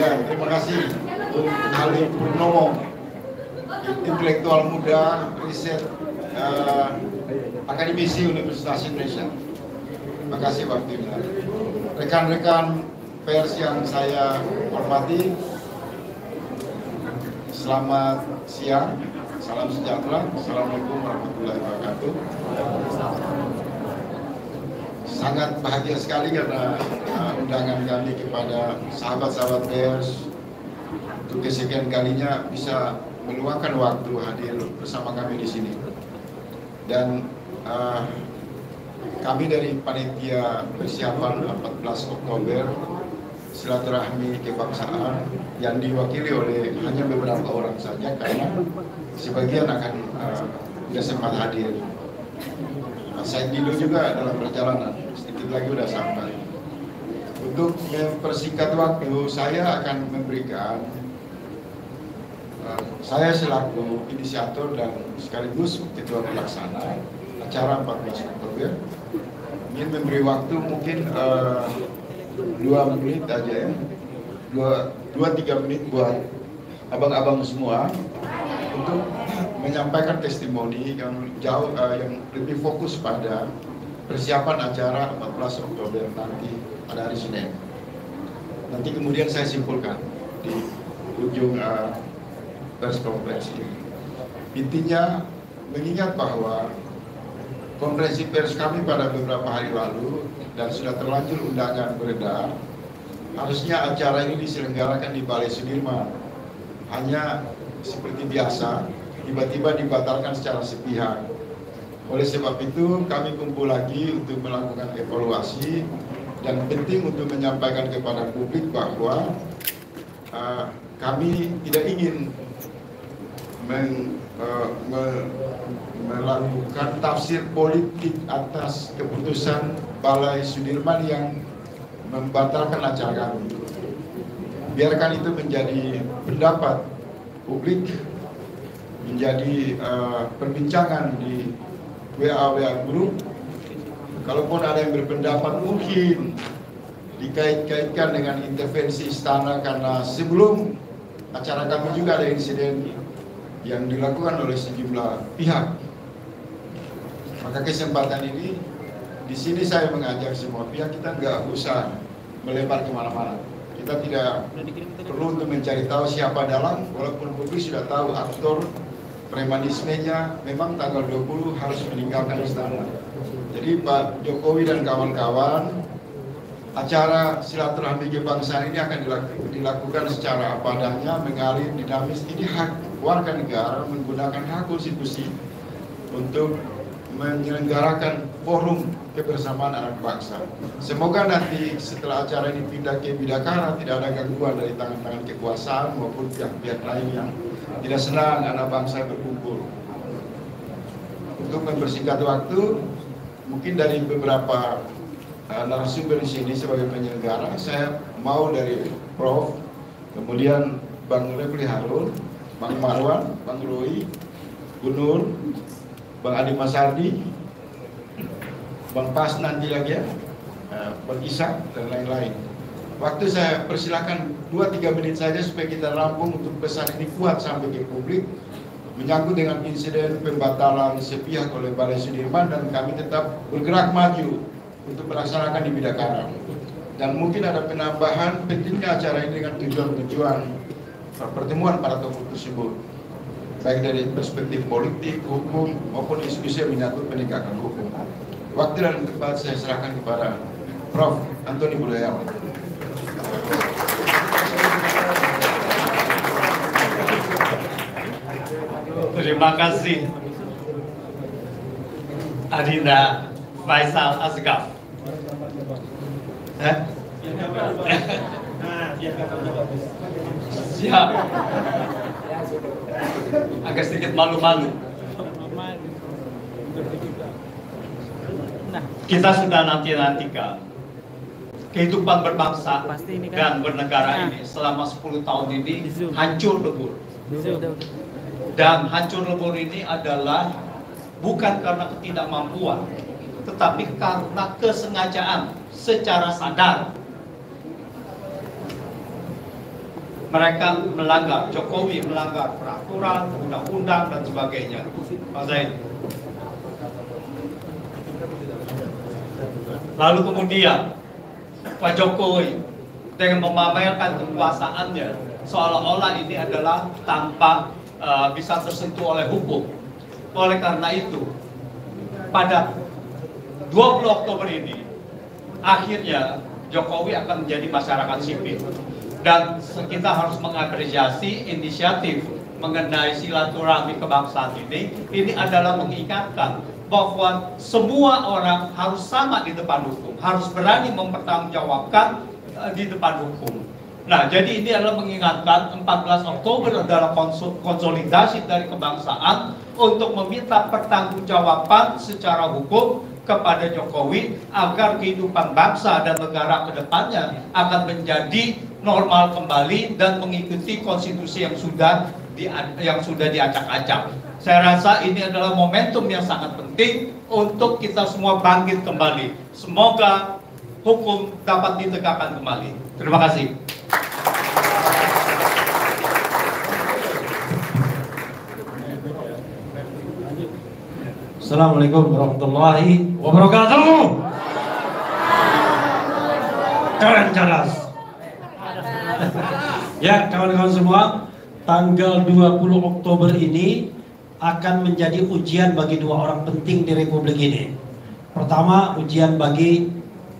Ya, terima kasih untuk Ali Purnomo, intelektual muda, riset, akademisi Universitas Indonesia. Terima kasih waktunya. Rekan-rekan pers yang saya hormati, selamat siang, salam sejahtera, assalamualaikum warahmatullahi wabarakatuh. Sangat bahagia sekali karena undangan kami kepada sahabat-sahabat pers untuk kesekian kalinya bisa meluangkan waktu hadir bersama kami di sini. Dan kami dari panitia persiapan 14 Oktober silaturahmi kebangsaan yang diwakili oleh hanya beberapa orang saja karena sebagian akan tidak sempat hadir. Saya Dido juga dalam perjalanan, sedikit lagi sudah sampai. Untuk mempersingkat waktu, saya akan memberikan, saya selaku inisiator dan sekaligus ketua pelaksana acara 14 Oktober, ingin memberi waktu mungkin 2 menit aja ya, 2-3 menit buat abang-abang semua untuk menyampaikan testimoni yang jauh yang lebih fokus pada persiapan acara 14 Oktober nanti pada hari Senin. Nanti kemudian saya simpulkan di ujung press conference ini. Intinya mengingat bahwa konferensi pers kami pada beberapa hari lalu dan sudah terlanjur undangan beredar, harusnya acara ini diselenggarakan di Balai Sudirman. Hanya seperti biasa, tiba-tiba dibatalkan secara sepihak. Oleh sebab itu, kami kumpul lagi untuk melakukan evaluasi dan penting untuk menyampaikan kepada publik bahwa kami tidak ingin melakukan tafsir politik atas keputusan Balai Sudirman yang membatalkan acara kami. Biarkan itu menjadi pendapat publik, menjadi perbincangan di WA group. Kalaupun ada yang berpendapat mungkin dikait-kaitkan dengan intervensi istana karena sebelum acara kami juga ada insiden yang dilakukan oleh sejumlah pihak. Maka kesempatan ini di sini saya mengajak semua pihak, kita nggak usah melebar kemana-mana. Kita tidak perlu untuk mencari tahu siapa dalang, walaupun publik sudah tahu aktor premanismenya. Memang tanggal 20 harus meninggalkan istana. Jadi Pak Jokowi dan kawan-kawan, acara silaturahmi kebangsaan ini akan dilakukan secara apa adanya, mengalir, dinamis. Ini hak warga negara menggunakan hak konstitusi untuk menyelenggarakan forum kebersamaan anak bangsa. Semoga nanti setelah acara ini pindah ke Bidakara tidak ada gangguan dari tangan-tangan kekuasaan maupun pihak-pihak lain yang tidak senang anak bangsa berkumpul. Untuk mempersingkat waktu, mungkin dari beberapa narasumber di sini sebagai penyelenggara, saya mau dari Prof, kemudian Bang Refli Harun, Bang Marwan, Bang Roy, Gunur, Bang Adi Masardi, Bang Pas nanti lagi ya, Bang Isa dan lain-lain. Waktu saya persilakan 2-3 menit saja supaya kita rampung untuk pesan ini kuat sampai ke publik menyangkut dengan insiden pembatalan sepihak oleh Balai Sudirman, dan kami tetap bergerak maju untuk melaksanakan di Bidakara. Dan mungkin ada penambahan pentingnya acara ini dengan tujuan-tujuan pertemuan para tokoh tersebut, baik dari perspektif politik, hukum, maupun isu-isu yang menyangkut penegakan hukum. Waktu dan tempat saya serahkan kepada Prof. Antoni Budayawan. Terima kasih Adinda Faisal Asgaf. Siap. Agak sedikit malu-malu. Kita sudah nanti-nantikan kehidupan berbangsa dan bernegara ini selama 10 tahun ini hancur lebur. Dan hancur lebur ini adalah bukan karena ketidakmampuan, tetapi karena kesengajaan secara sadar. mereka melanggar, Jokowi melanggar peraturan, undang-undang dan sebagainya. Pak Zaid. Lalu kemudian Pak Jokowi dengan memamerkan kekuasaannya seolah-olah ini adalah tanpa bisa tersentuh oleh hukum. Oleh karena itu, pada 20 Oktober ini akhirnya Jokowi akan menjadi masyarakat sipil, dan kita harus mengapresiasi inisiatif mengenai silaturahmi kebangsaan ini adalah mengingatkan bahwa semua orang harus sama di depan hukum, harus berani mempertanggungjawabkan di depan hukum. Nah, jadi ini adalah mengingatkan 14 Oktober adalah konsolidasi dari kebangsaan untuk meminta pertanggungjawaban secara hukum kepada Jokowi agar kehidupan bangsa dan negara ke depannya akan menjadi normal kembali dan mengikuti konstitusi yang sudah diacak-acak. Saya rasa ini adalah momentum yang sangat penting untuk kita semua bangkit kembali. Semoga hukum dapat ditegakkan kembali. Terima kasih. Assalamualaikum warahmatullahi wabarakatuh. Keren cerdas. Ya, kawan-kawan semua, tanggal 20 Oktober ini akan menjadi ujian bagi dua orang penting di Republik ini. Pertama, ujian bagi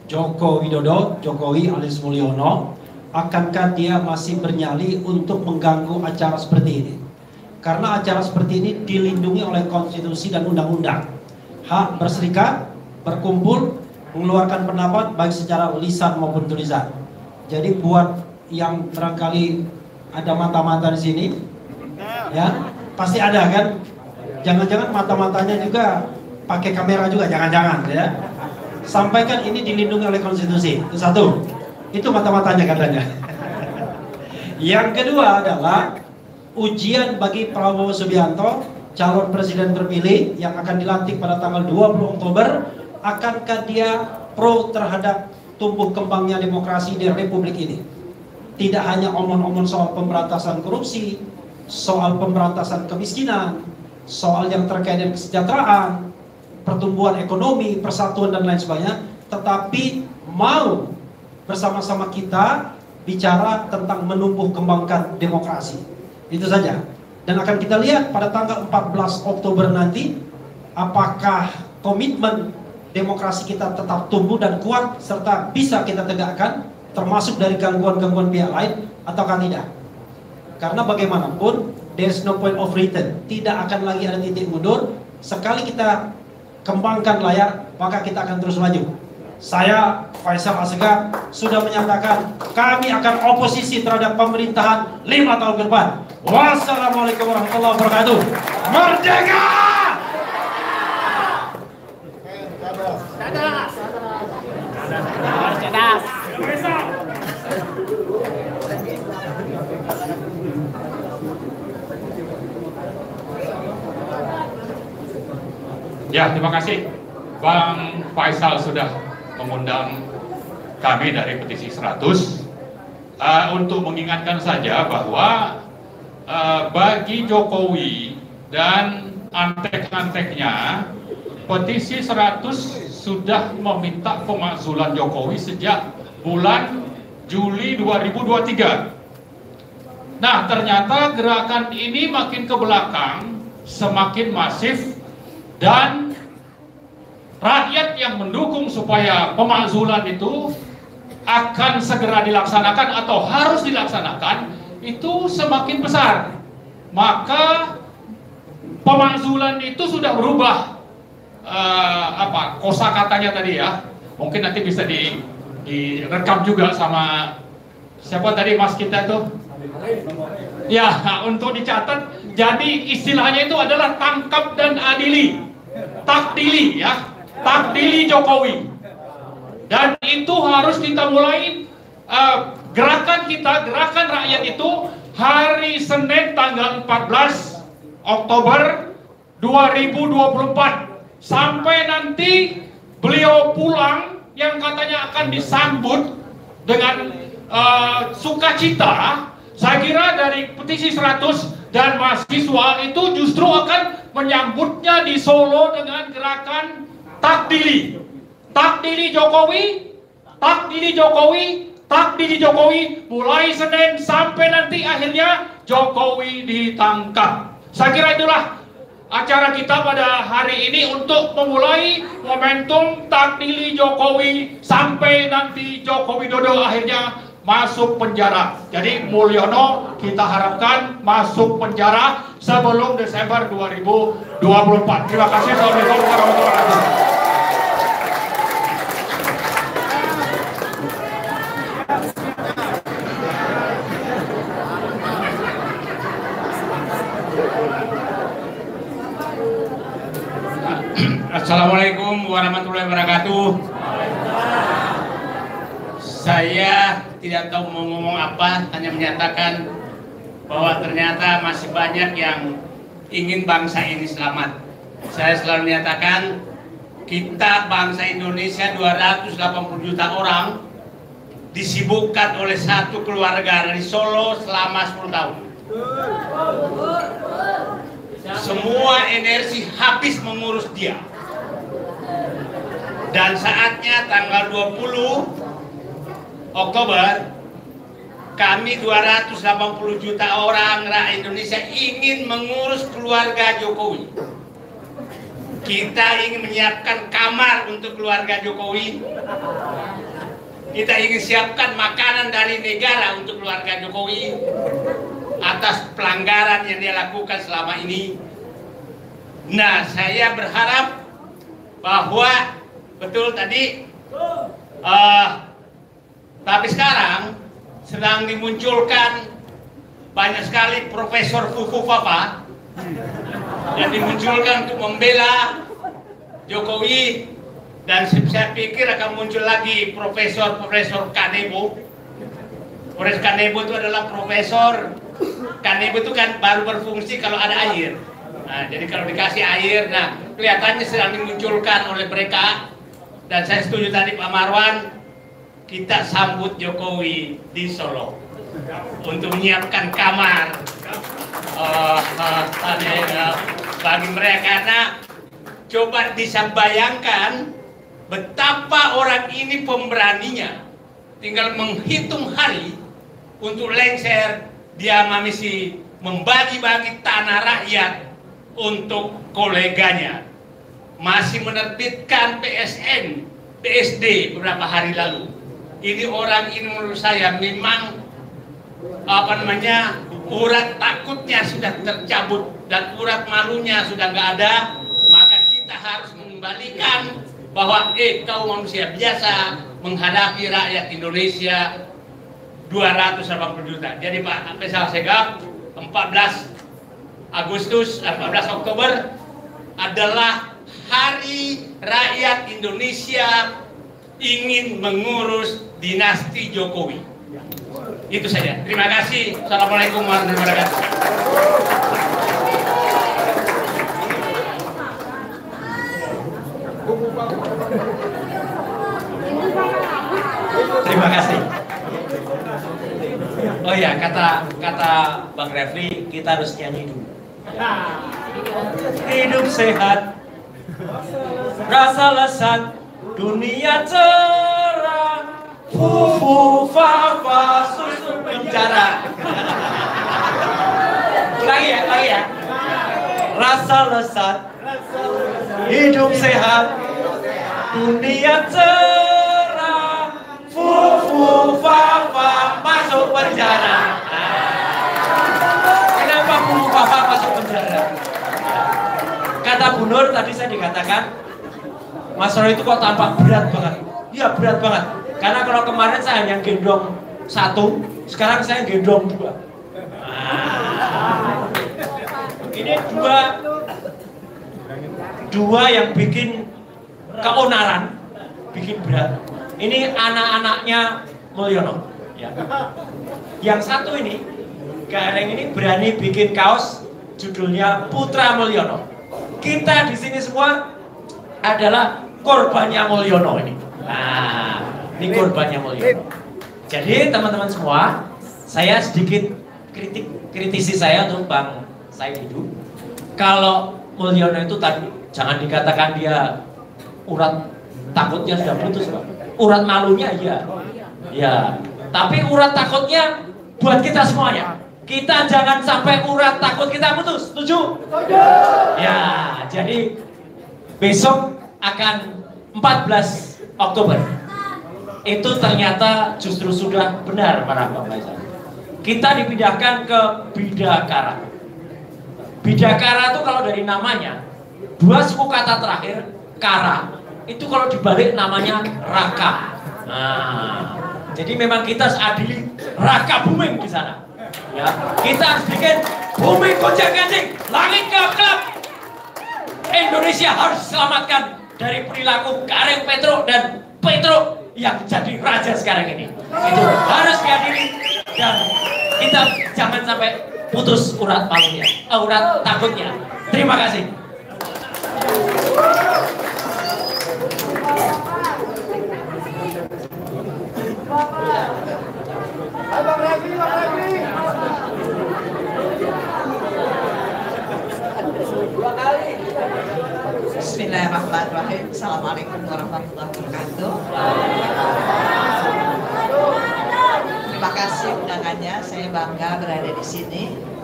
Joko Widodo, Jokowi alias Mulyono. Akankah dia masih bernyali untuk mengganggu acara seperti ini? Karena acara seperti ini dilindungi oleh konstitusi dan undang-undang. Hak berserikat, berkumpul, mengeluarkan pendapat baik secara lisan maupun tulisan. Jadi buat yang barangkali ada mata-mata di sini, ya pasti ada kan? Jangan-jangan mata-matanya juga pakai kamera juga, jangan-jangan ya. Sampaikan ini dilindungi oleh konstitusi. Itu satu. Itu mata-matanya katanya. Yang kedua adalah ujian bagi Prabowo Subianto, calon presiden terpilih yang akan dilantik pada tanggal 20 Oktober. Akankah dia pro terhadap tumbuh kembangnya demokrasi di Republik ini? Tidak hanya omong-omong soal pemberantasan korupsi, soal pemberantasan kemiskinan, soal yang terkait dengan kesejahteraan, pertumbuhan ekonomi, persatuan dan lain sebagainya, tetapi mau bersama-sama kita bicara tentang menumbuh kembangkan demokrasi. Itu saja. Dan akan kita lihat pada tanggal 14 Oktober nanti apakah komitmen demokrasi kita tetap tumbuh dan kuat serta bisa kita tegakkan termasuk dari gangguan-gangguan pihak lain ataukah tidak. Karena bagaimanapun there's no point of return. Tidak akan lagi ada titik mundur. Sekali kita kembangkan layar, maka kita akan terus maju. Saya, Faisal Asegaf, sudah menyatakan kami akan oposisi terhadap pemerintahan 5 tahun ke depan. Wassalamualaikum warahmatullahi wabarakatuh. Merdeka! Ya, terima kasih Bang Faisal sudah mengundang kami dari petisi 100 untuk mengingatkan saja bahwa bagi Jokowi dan antek-anteknya, petisi 100 sudah meminta pemakzulan Jokowi sejak bulan Juli 2023. Nah, ternyata gerakan ini makin ke belakang, semakin masif, dan rakyat yang mendukung supaya pemakzulan itu akan segera dilaksanakan atau harus dilaksanakan itu semakin besar. Maka pemakzulan itu sudah berubah kosakatanya tadi ya. Mungkin nanti bisa direkam juga sama siapa tadi mas kita itu? Ya, untuk dicatat. Jadi istilahnya itu adalah tangkap dan adili. Takdili ya. Takdili Jokowi. Dan itu harus kita mulai gerakan kita, gerakan rakyat itu hari Senin tanggal 14 Oktober 2024 sampai nanti beliau pulang yang katanya akan disambut dengan sukacita Saya kira dari petisi 100 dan mahasiswa itu justru akan menyambutnya di Solo dengan gerakan takdili. Takdili Jokowi, takdili Jokowi, takdili Jokowi, mulai Senin sampai nanti akhirnya Jokowi ditangkap. Saya kira itulah acara kita pada hari ini untuk memulai momentum takdili Jokowi sampai nanti Joko Widodo akhirnya masuk penjara. Jadi Mulyono kita harapkan masuk penjara sebelum Desember 2024. Terima kasih. Assalamualaikum warahmatullahi wabarakatuh. Assalamualaikum warahmatullahi wabarakatuh. Saya tidak tahu mau ngomong apa, hanya menyatakan bahwa ternyata masih banyak yang ingin bangsa ini selamat. Saya selalu menyatakan kita bangsa Indonesia 280 juta orang disibukkan oleh satu keluarga dari Solo selama 10 tahun. Semua energi habis mengurus dia. Dan saatnya tanggal 20 Oktober kami 280 juta orang rakyat Indonesia ingin mengurus keluarga Jokowi. Kita ingin menyiapkan kamar untuk keluarga Jokowi. Kita ingin siapkan makanan dari negara untuk keluarga Jokowi atas pelanggaran yang dia lakukan selama ini. Nah, saya berharap bahwa betul tadi, tapi sekarang sedang dimunculkan banyak sekali Profesor Fufu Papa yang dimunculkan untuk membela Jokowi, dan saya pikir akan muncul lagi Profesor Kanebo. Profesor Kanebo itu adalah Profesor Kanebo itu kan baru berfungsi kalau ada air. Nah, jadi kalau dikasih air, nah kelihatannya sedang dimunculkan oleh mereka. Dan saya setuju tadi Pak Marwan, kita sambut Jokowi di Solo untuk menyiapkan kamar bagi mereka. Karena coba bisa bayangkan betapa orang ini pemberaninya, tinggal menghitung hari untuk lengser, dia masih membagi-bagi tanah rakyat untuk koleganya, masih menerbitkan PSN, PSD beberapa hari lalu. Ini orang ini menurut saya memang urat takutnya sudah tercabut dan urat malunya sudah nggak ada. Maka kita harus mengembalikan bahwa kau manusia biasa menghadapi rakyat Indonesia 280 juta. Jadi Pak Faisal Segaf, 14 Oktober adalah Hari Rakyat Indonesia ingin mengurus dinasti Jokowi. Itu saja. Terima kasih. Assalamualaikum warahmatullahi wabarakatuh. Terima kasih. Oh ya, kata Bang Refli, kita harus nyanyi dulu. Hidup sehat, rasa lezat, dunia cerah, fufu fafa susu penjara. Lagi ya. Rasa lezat, hidup sehat, dunia cerah, fufu fafa masuk penjara. Kenapa fufu fafa masuk penjara? Kata Bu Nur tadi saya dikatakan, Mas Roy itu kok tampak berat banget. Iya berat banget. Karena kalau kemarin saya hanya gendong 1, sekarang saya gendong 2. Ini dua yang bikin keonaran, bikin berat. Ini anak-anaknya Mulyono. Ya. Yang satu ini, Gareng ini berani bikin kaos judulnya Putra Mulyono. Kita di sini semua adalah korbannya Mulyono ini. Nah, ini korbannya Mulyono. Jadi teman-teman semua, saya sedikit kritisi saya untuk Bang Said itu, kalau Mulyono itu tadi jangan dikatakan dia urat takutnya sudah putus, Pak. Urat malunya iya, ya. Tapi urat takutnya buat kita semuanya. Kita jangan sampai urat takut kita putus. Setuju? Setuju. Ya, jadi besok akan 14 Oktober. Itu ternyata justru sudah benar para Bang Faisal. Kita dipindahkan ke Bidakara. Bidakara itu kalau dari namanya, dua suku kata terakhir, Kara, itu kalau dibalik namanya Raka. Nah, jadi memang kita harus adili Raka Buming di sana. Ya, kita harus bikin bumi gonjang-ganjing, langit kelap-kelap. Indonesia harus diselamatkan dari perilaku Gareng Petro dan Petro yang jadi raja sekarang ini. Itu harus dihadiri dan kita jangan sampai putus urat malunya, urat takutnya. Terima kasih. Bismillahirrahmanirrahim. Assalamualaikum warahmatullahi wabarakatuh. Terima kasih undangannya. Saya bangga berada di sini.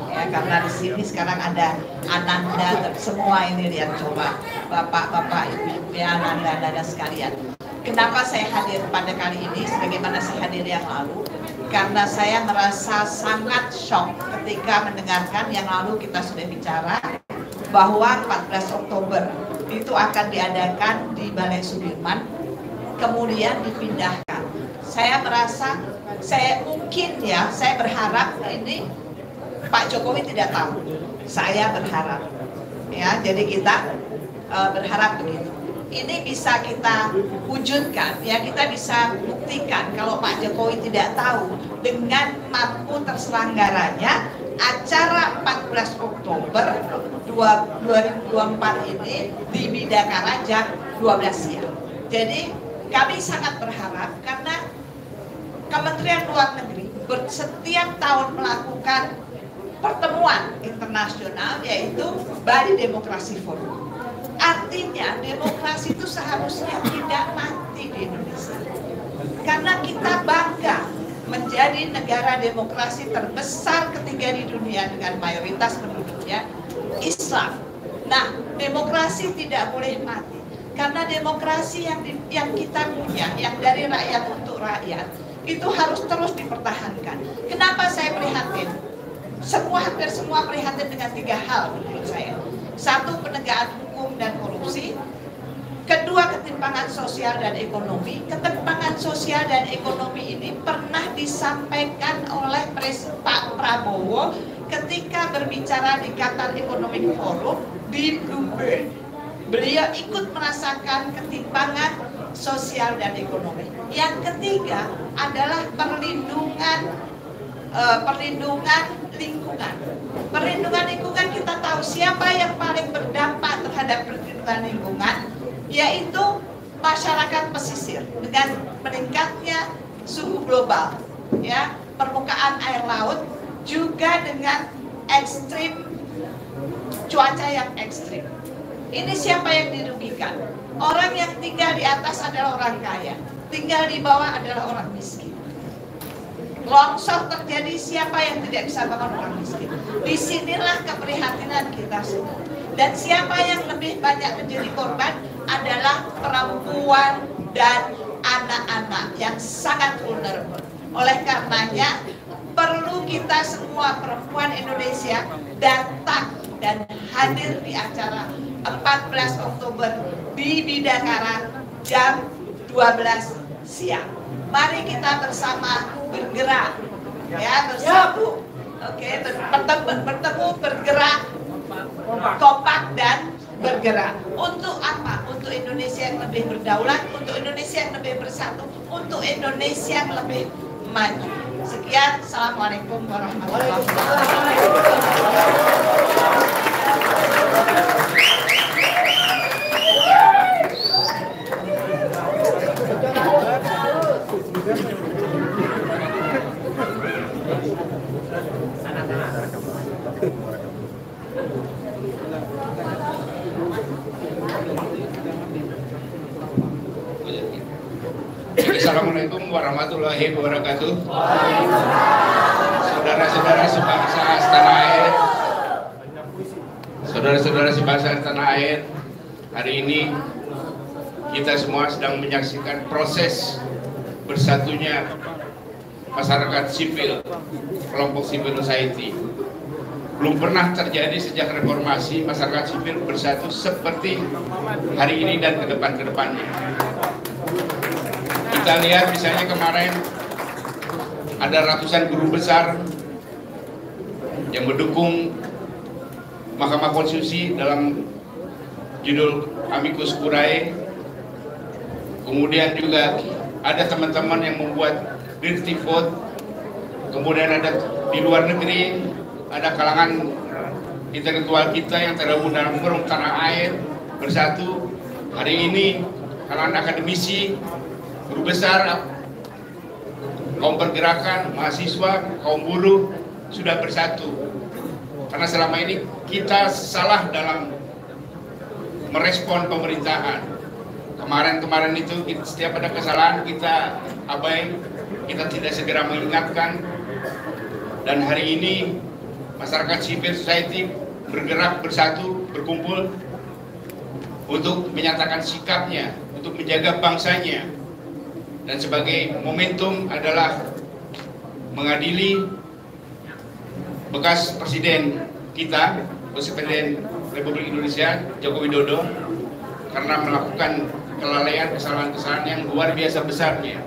Ya, karena di sini sekarang ada Ananda, semua ini lihat coba bapak-bapak, ibu-ibu ya, Ananda sekalian. Kenapa saya hadir pada kali ini sebagaimana saya hadir yang lalu? Karena saya merasa sangat shock ketika mendengarkan yang lalu kita sudah bicara bahwa 14 Oktober itu akan diadakan di Balai Sudirman, kemudian dipindahkan. Saya merasa, saya berharap ini Pak Jokowi tidak tahu. Saya berharap, ya. Jadi kita berharap begitu. Ini bisa kita wujudkan, ya. Kita bisa buktikan kalau Pak Jokowi tidak tahu dengan mampu terselenggaranya acara 14 Oktober 2024 ini di Bidakara jam 12 siang. Jadi kami sangat berharap karena Kementerian Luar Negeri setiap tahun melakukan pertemuan internasional yaitu Bali Demokrasi Forum. Artinya demokrasi itu seharusnya tidak mati di Indonesia. Karena kita bangga menjadi negara demokrasi terbesar ketiga di dunia dengan mayoritas penduduknya Islam. Nah, demokrasi tidak boleh mati. Karena demokrasi yang kita punya, yang dari rakyat untuk rakyat, itu harus terus dipertahankan. Kenapa saya prihatin? Hampir semua prihatin dengan 3 hal menurut saya. 1, penegakan hukum dan korupsi. Kedua, ketimpangan sosial dan ekonomi. Ketimpangan sosial dan ekonomi ini pernah disampaikan oleh Pak Prabowo ketika berbicara di Qatar Economic Forum di Bloomberg. Beliau ikut merasakan ketimpangan sosial dan ekonomi. Yang ketiga adalah perlindungan lingkungan. Perlindungan lingkungan kita tahu siapa yang paling berdampak terhadap perlindungan lingkungan, yaitu masyarakat pesisir dengan meningkatnya suhu global, ya, permukaan air laut, juga dengan cuaca yang ekstrim. Ini siapa yang dirugikan? Orang yang tinggal di atas adalah orang kaya, tinggal di bawah adalah orang miskin. Longsor terjadi, siapa yang tidak bisa bangun? Orang miskin. Disinilah keprihatinan kita semua. Dan siapa yang lebih banyak menjadi korban adalah perempuan dan anak-anak yang sangat vulnerable. Oleh karenanya perlu kita semua perempuan Indonesia datang dan hadir di acara 14 Oktober di Bidakara jam 12 siang. Mari kita bersama bergerak, ya, bersatu, oke, bertemu, bergerak, kompak dan bergerak. Untuk apa? Untuk Indonesia yang lebih berdaulat, untuk Indonesia yang lebih bersatu, untuk Indonesia yang lebih maju. Sekian, assalamualaikum warahmatullahi wabarakatuh. Assalamualaikum warahmatullahi wabarakatuh. Saudara-saudara sebangsa setanah air, saudara-saudara sebangsa tanah air, hari ini kita semua sedang menyaksikan proses bersatunya masyarakat sipil, kelompok civil society. Belum pernah terjadi sejak reformasi masyarakat sipil bersatu seperti hari ini dan ke depannya. Kita lihat misalnya kemarin ada ratusan guru besar yang mendukung Mahkamah Konstitusi dalam judul Amicus Curiae. Kemudian juga ada teman-teman yang membuat dirty vote. Kemudian ada di luar negeri, ada kalangan intelektual kita yang tergabung dalam forum tanah air bersatu. Hari ini kalangan akademisi, guru besar, kaum pergerakan, mahasiswa, kaum buruh sudah bersatu. Karena selama ini kita salah dalam merespon pemerintahan. Kemarin itu setiap ada kesalahan kita abai, kita tidak segera mengingatkan. Dan hari ini masyarakat civil society bergerak bersatu, berkumpul untuk menyatakan sikapnya, untuk menjaga bangsanya. Dan sebagai momentum adalah mengadili bekas presiden kita, Presiden Republik Indonesia Joko Widodo, karena melakukan kelalaian, kesalahan-kesalahan yang luar biasa besarnya.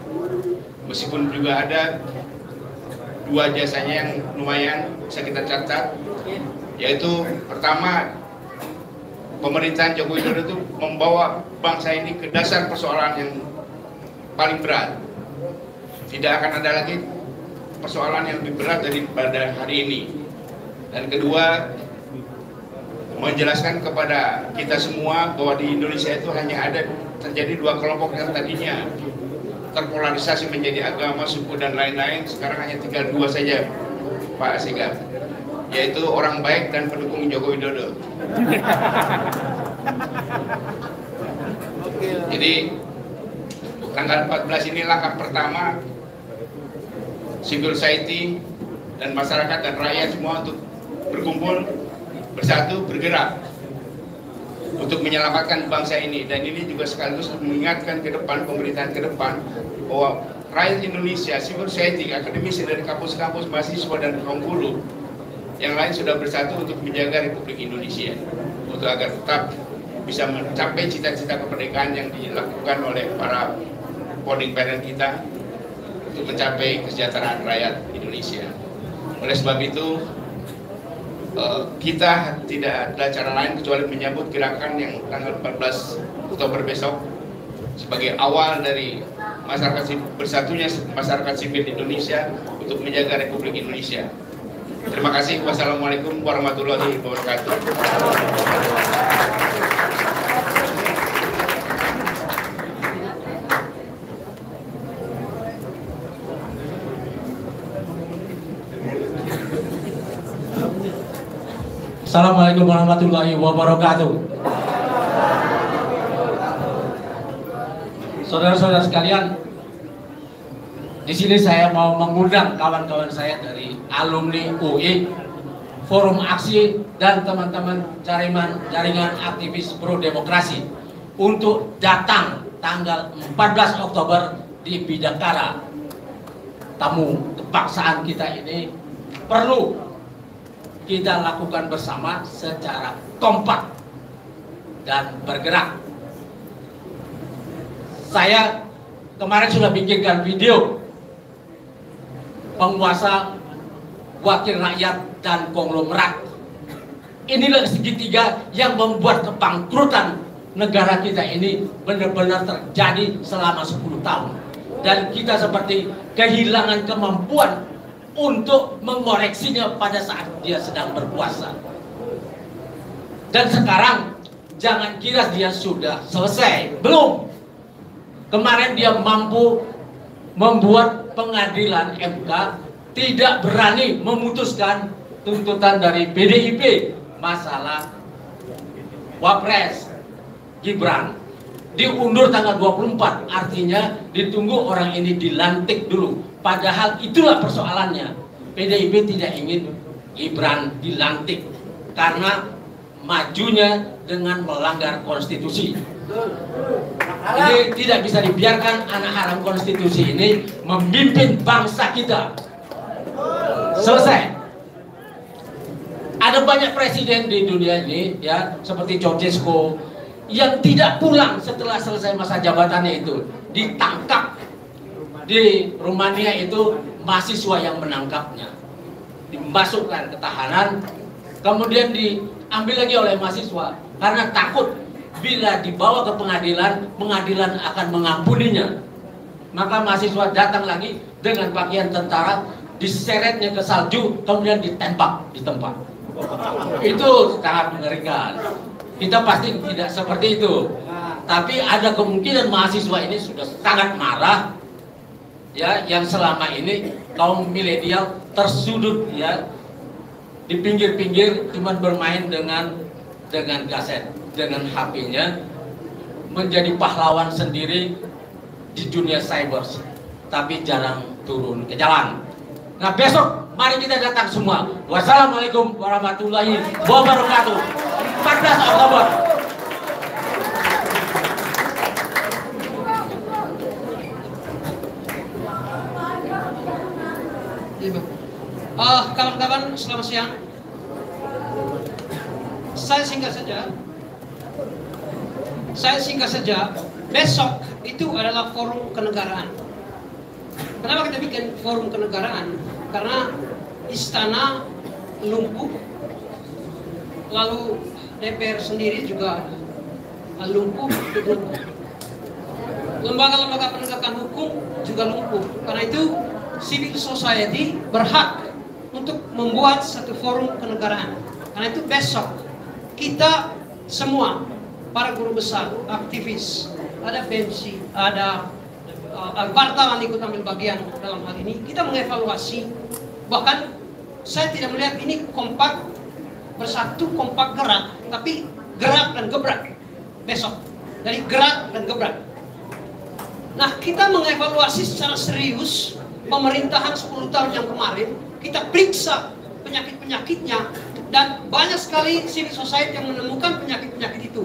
Meskipun juga ada dua jasanya yang lumayan bisa kita catat, yaitu pertama, pemerintahan Joko Widodo itu membawa bangsa ini ke dasar persoalan yang paling berat. Tidak akan ada lagi persoalan yang lebih berat daripada hari ini. Dan kedua, menjelaskan kepada kita semua bahwa di Indonesia itu hanya ada terjadi dua kelompok yang tadinya terpolarisasi menjadi agama, suku dan lain-lain. Sekarang hanya tinggal dua saja, Pak Asegaf, yaitu orang baik dan pendukung Joko Widodo. Jadi tanggal 14 ini langkah pertama civil society dan masyarakat dan rakyat semua untuk berkumpul, bersatu, bergerak untuk menyelamatkan bangsa ini. Dan ini juga sekaligus mengingatkan ke depan, pemerintahan ke depan, bahwa rakyat Indonesia, civil society, akademisi dari kampus-kampus, mahasiswa dan kaum buruh yang lain sudah bersatu untuk menjaga Republik Indonesia, untuk agar tetap bisa mencapai cita-cita kemerdekaan yang dilakukan oleh para founding parent kita untuk mencapai kesejahteraan rakyat Indonesia. Oleh sebab itu, kita tidak ada cara lain kecuali menyambut gerakan yang tanggal 14 Oktober besok sebagai awal dari masyarakat bersatunya masyarakat sipil Indonesia untuk menjaga Republik Indonesia. Terima kasih. Wassalamualaikum warahmatullahi wabarakatuh. Assalamualaikum warahmatullahi wabarakatuh. Saudara-saudara sekalian, di sini saya mau mengundang kawan-kawan saya dari alumni UI, Forum Aksi dan teman-teman jaringan aktivis pro demokrasi untuk datang tanggal 14 Oktober di Bidakara. Tamu kebangsaan kita ini perlu kita lakukan bersama secara kompak dan bergerak. Saya kemarin sudah bikinkan video penguasa, wakil rakyat, dan konglomerat. Inilah segitiga yang membuat kebangkrutan negara kita ini benar-benar terjadi selama 10 tahun. Dan kita seperti kehilangan kemampuan untuk mengoreksinya pada saat dia sedang berkuasa. Dan sekarang jangan kira dia sudah selesai, belum. Kemarin dia mampu membuat pengadilan MK tidak berani memutuskan tuntutan dari PDIP masalah Wapres Gibran diundur tanggal 24, artinya ditunggu orang ini dilantik dulu. Padahal itulah persoalannya. PDIP tidak ingin Gibran dilantik karena majunya dengan melanggar konstitusi. Ini tidak bisa dibiarkan anak haram konstitusi ini memimpin bangsa kita. Selesai. Ada banyak presiden di dunia ini ya, seperti Ceausescu yang tidak pulang setelah selesai masa jabatannya itu, ditangkap. Di Rumania itu mahasiswa yang menangkapnya, dimasukkan ke tahanan, kemudian diambil lagi oleh mahasiswa karena takut bila dibawa ke pengadilan, pengadilan akan mengampuninya. Maka mahasiswa datang lagi dengan pakaian tentara, diseretnya ke salju, kemudian ditembak di tempat. Itu sangat mengerikan. Kita pasti tidak seperti itu, tapi ada kemungkinan mahasiswa ini sudah sangat marah, ya, yang selama ini kaum milenial tersudut, ya, di pinggir-pinggir cuma bermain dengan kaset, dengan HP-nya, menjadi pahlawan sendiri di dunia cyber, tapi jarang turun ke jalan. Nah, besok mari kita datang semua. Wassalamualaikum warahmatullahi wabarakatuh. 14 Oktober. Kawan-kawan, selamat siang. Saya singkat saja. Besok itu adalah forum kenegaraan. Kenapa kita bikin forum kenegaraan? Karena istana lumpuh, lalu DPR sendiri juga lumpuh, lembaga-lembaga penegakan hukum juga lumpuh. Karena itu civil society berhak untuk membuat satu forum kenegaraan. Karena itu besok kita semua, para guru besar, aktivis, ada BMC, ada wartawan ikut ambil bagian dalam hal ini, kita mengevaluasi. Bahkan saya tidak melihat ini kompak bersatu, kompak gerak, tapi gerak dan gebrak besok. Dari gerak dan gebrak. Nah, kita mengevaluasi secara serius pemerintahan 10 tahun yang kemarin. Kita periksa penyakit-penyakitnya, dan banyak sekali civil society yang menemukan penyakit-penyakit itu.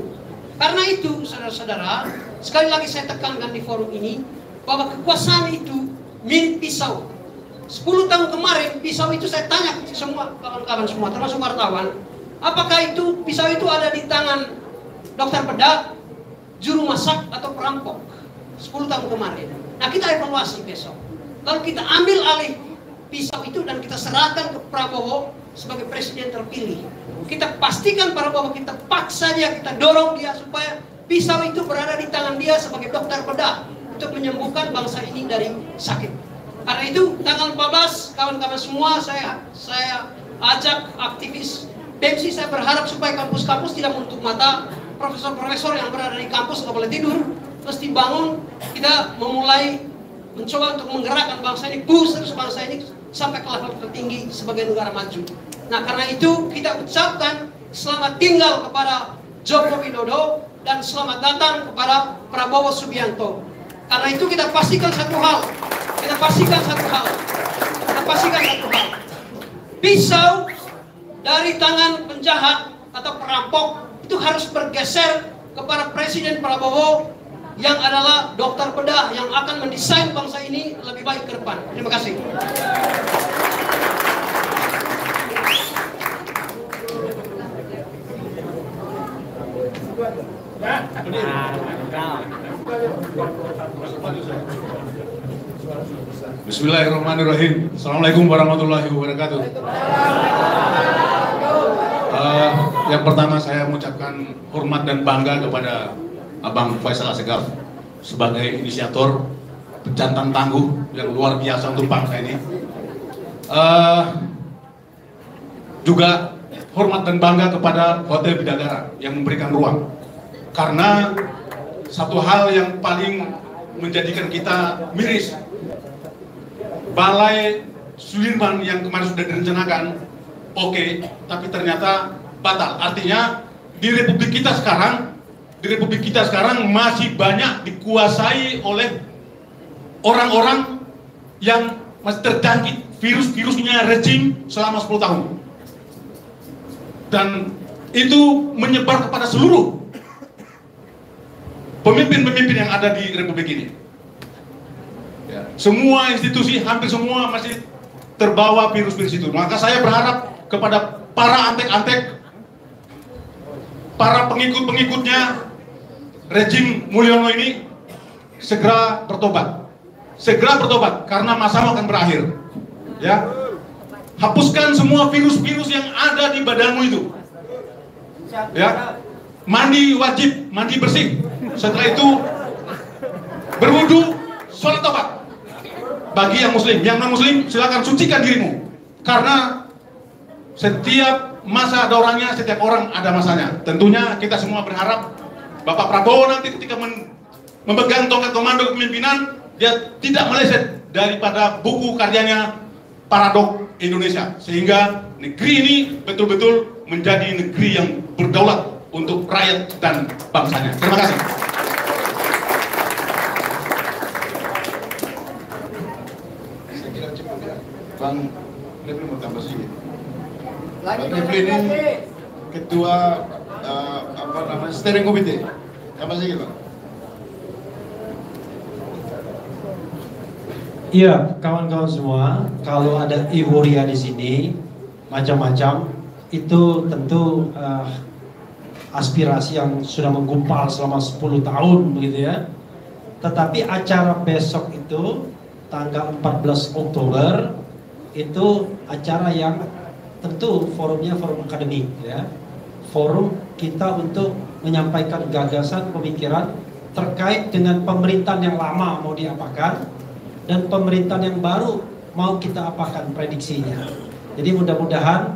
Karena itu, saudara-saudara, sekali lagi saya tekankan di forum ini bahwa kekuasaan itu mirip pisau. 10 tahun kemarin pisau itu saya tanya semua kawan-kawan semua, termasuk wartawan, apakah itu pisau itu ada di tangan dokter bedah, juru masak, atau perampok? 10 tahun kemarin. Nah, kita evaluasi besok. Lalu kita ambil alih pisau itu dan kita serahkan ke Prabowo sebagai presiden terpilih. Kita pastikan Prabowo, kita paksa dia, kita dorong dia supaya pisau itu berada di tangan dia sebagai dokter bedah untuk menyembuhkan bangsa ini dari sakit. Karena itu tanggal 14 kawan-kawan semua saya ajak aktivis BMC. Saya berharap supaya kampus-kampus tidak menutup mata, profesor-profesor yang berada di kampus nggak boleh tidur, mesti bangun. Kita memulai mencoba untuk menggerakkan bangsa ini, boost terus bangsa ini sampai ke level tertinggi sebagai negara maju. Nah, karena itu kita ucapkan selamat tinggal kepada Joko Widodo dan selamat datang kepada Prabowo Subianto. Karena itu kita pastikan satu hal. Pisau dari tangan penjahat atau perampok itu harus bergeser kepada Presiden Prabowo yang adalah dokter bedah yang akan mendesain bangsa ini lebih baik ke depan. Terima kasih. Bismillahirrahmanirrahim. Assalamualaikum warahmatullahi wabarakatuh. Yang pertama saya mengucapkan hormat dan bangga kepada Abang Faisal Assegaf sebagai inisiator pejantan tangguh yang luar biasa untuk bangsa ini. Juga hormat dan bangga kepada Hotel Bidadara yang memberikan ruang. Karena satu hal yang paling menjadikan kita miris, Balai Sudirman yang kemarin sudah direncanakan, oke, tapi ternyata batal. Artinya di Republik kita sekarang masih banyak dikuasai oleh orang-orang yang masih terjangkit virus-virusnya rejim selama 10 tahun. Dan itu menyebar kepada seluruh pemimpin-pemimpin yang ada di Republik ini. Ya, semua institusi, hampir semua masih terbawa virus-virus itu. Maka saya berharap kepada para antek-antek, para pengikut-pengikutnya rejim Mulyono ini segera bertobat. Segera bertobat karena masalah akan berakhir. Ya. Hapuskan semua virus-virus yang ada di badanmu itu. Ya. Mandi wajib, mandi bersih. Setelah itu berwudu, sholat tobat. Bagi yang muslim, yang non muslim silakan sucikan dirimu. Karena setiap masa ada orangnya, setiap orang ada masanya. Tentunya kita semua berharap Bapak Prabowo nanti ketika memegang tongkat komando kepemimpinan, dia tidak meleset daripada buku karyanya Paradok Indonesia, sehingga negeri ini betul-betul menjadi negeri yang berdaulat untuk rakyat dan bangsanya. Terima kasih. Saya kira cukup ya. Bang Refli mau tambah sedikit. Bang Refli ini ketua steering committee. Tambah sedikit, Bang. Iya, kawan-kawan semua, kalau ada euforia di sini macam-macam, itu tentu aspirasi yang sudah menggumpal selama 10 tahun begitu ya. Tetapi acara besok itu tanggal 14 Oktober itu acara yang tentu forumnya forum akademik ya. Forum kita untuk menyampaikan gagasan, pemikiran terkait dengan pemerintahan yang lama mau diapakan dan pemerintahan yang baru mau kita apakan prediksinya. Jadi mudah-mudahan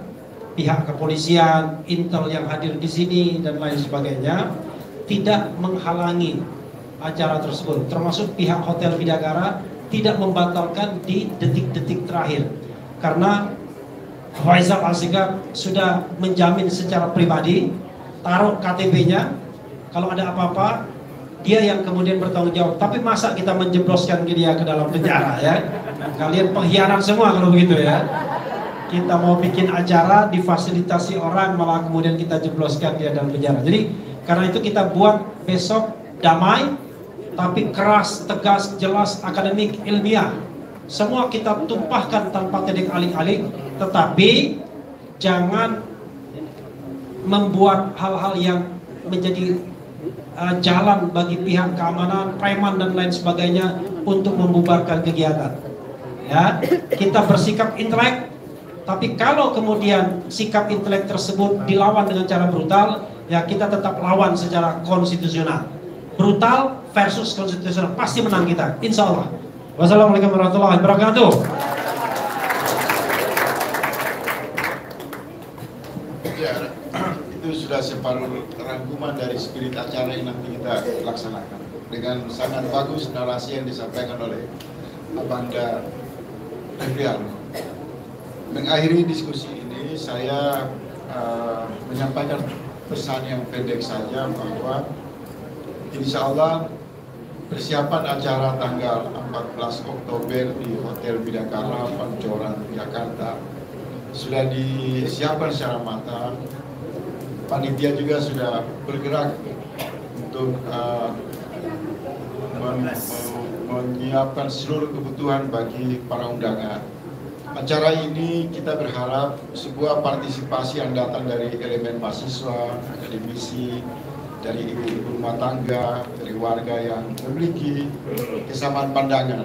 pihak kepolisian, Intel yang hadir di sini dan lain sebagainya tidak menghalangi acara tersebut. Termasuk pihak Hotel Bidakara tidak membatalkan di detik-detik terakhir. Karena Faisal Al-Sigaf sudah menjamin secara pribadi, taruh KTP-nya, kalau ada apa-apa dia yang kemudian bertanggung jawab. Tapi masa kita menjebloskan dia ke dalam penjara ya? Kalian pengkhianat semua kalau begitu ya. Kita mau bikin acara difasilitasi orang malah kemudian kita jebloskan dia dalam penjara. Jadi karena itu kita buat besok damai tapi keras, tegas, jelas, akademik, ilmiah. Semua kita tumpahkan tanpa tedeng alik-alik, tetapi jangan membuat hal-hal yang menjadi jalan bagi pihak keamanan, preman dan lain sebagainya untuk membubarkan kegiatan. Ya, kita bersikap intelek, tapi kalau kemudian sikap intelek tersebut dilawan dengan cara brutal, ya kita tetap lawan secara konstitusional. Brutal versus konstitusional, pasti menang kita, insya Allah. Wassalamualaikum warahmatullahi wabarakatuh. Sudah separuh rangkuman dari spirit acara yang nanti kita laksanakan dengan sangat bagus narasi yang disampaikan oleh Abanda Reflian. Mengakhiri diskusi ini saya menyampaikan pesan yang pendek saja bahwa insya Allah persiapan acara tanggal 14 Oktober di Hotel Bidakara, Pancoran, Jakarta sudah disiapkan secara matang. Panitia juga sudah bergerak untuk menyiapkan seluruh kebutuhan bagi para undangan. Acara ini kita berharap sebuah partisipasi yang datang dari elemen mahasiswa, akademisi, dari ibu-ibu rumah tangga, dari warga yang memiliki kesamaan pandangan.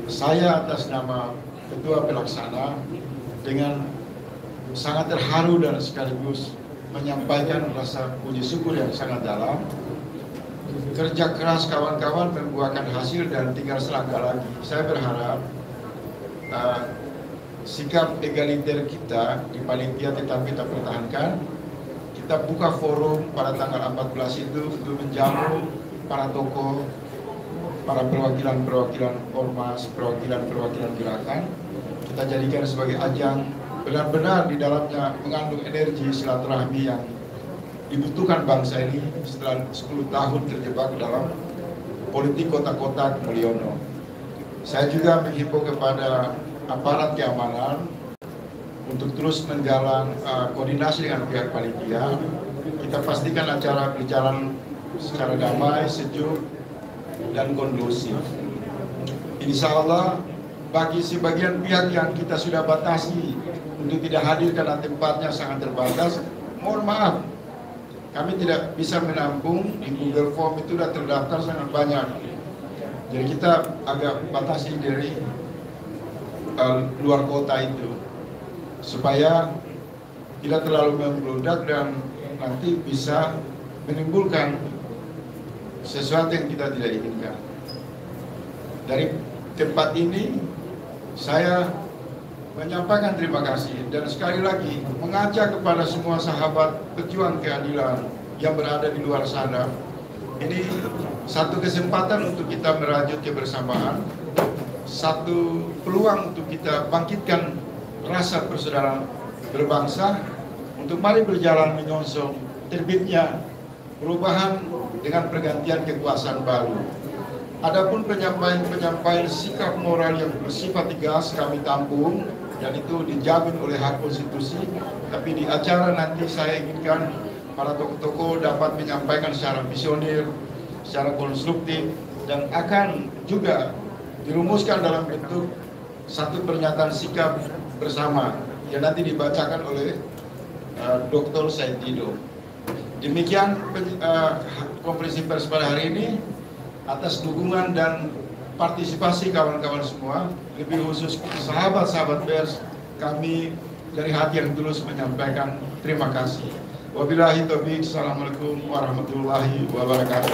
Saya atas nama Ketua Pelaksana dengan sangat terharu dan sekaligus menyampaikan rasa puji syukur yang sangat dalam. Kerja keras kawan-kawan membuahkan hasil dan tinggal selangkah lagi. Saya berharap sikap egaliter kita di panitia tetap kita pertahankan. Kita buka forum pada tanggal 14 itu untuk menjamu para tokoh para perwakilan-perwakilan ormas, perwakilan-perwakilan gerakan, kita jadikan sebagai ajang benar-benar di dalamnya mengandung energi silaturahmi yang dibutuhkan bangsa ini setelah 10 tahun terjebak dalam politik kotak-kotak Mulyono. Saya juga menghimbau kepada aparat keamanan untuk terus menjalan koordinasi dengan pihak panitia. Kita pastikan acara berjalan secara damai, sejuk, dan kondusif. Insya Allah bagi sebagian pihak yang kita sudah batasi untuk tidak hadir karena tempatnya sangat terbatas, mohon maaf, kami tidak bisa menampung. Di Google Form itu sudah terdaftar sangat banyak. Jadi kita agak batasi dari luar kota itu supaya tidak terlalu membludak dan nanti bisa menimbulkan sesuatu yang kita tidak inginkan. Dari tempat ini saya menyampaikan terima kasih dan sekali lagi mengajak kepada semua sahabat pejuang keadilan yang berada di luar sana. Ini satu kesempatan untuk kita merajut kebersamaan, satu peluang untuk kita bangkitkan rasa persaudaraan berbangsa, untuk mari berjalan menyongsong terbitnya perubahan dengan pergantian kekuasaan baru. Adapun penyampaian sikap moral yang bersifat tegas kami tampung dan itu dijamin oleh hak konstitusi. Tapi di acara nanti saya inginkan para tokoh-tokoh dapat menyampaikan secara visioner, secara konstruktif, dan akan juga dirumuskan dalam bentuk satu pernyataan sikap bersama yang nanti dibacakan oleh Dr. Said Dido. Demikian konferensi pers pada hari ini. Atas dukungan dan partisipasi kawan-kawan semua, lebih khusus sahabat-sahabat pers, kami dari hati yang tulus menyampaikan terima kasih. Wabillahi taufiq, assalamualaikum warahmatullahi wabarakatuh.